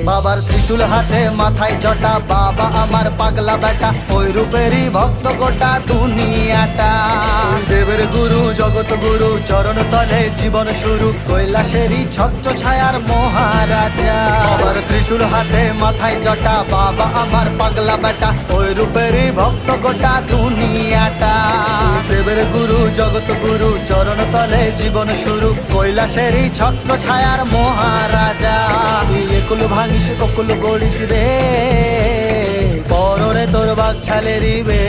বাবার ত্রিশূল হাতে মাথায় জটা, বাবা আমার পাগলা বেটা, ওই রূপেরই ভক্ত গোটা দুনিয়াটা। দেবের গুরু জগৎ গুরু চরণ তলে জীবন শুরু, কৈলাসেরই ছত্র ছায়ার মহারাজা। বাবার ত্রিশূল হাতে মাথায় জটা, বাবা আমার পাগলা বেটা, ওই রূপেরই ভক্ত গোটা দুনিয়াটা। দেবের গুরু জগৎ গুরু চরণ তলে জীবন শুরু, কৈলাসেরই ছত্র ছায়ার মহারাজা। তুই একুল ভাঙিস অকুল গড়িস রে, পরনে তোর বাঘ ছালেরি বে।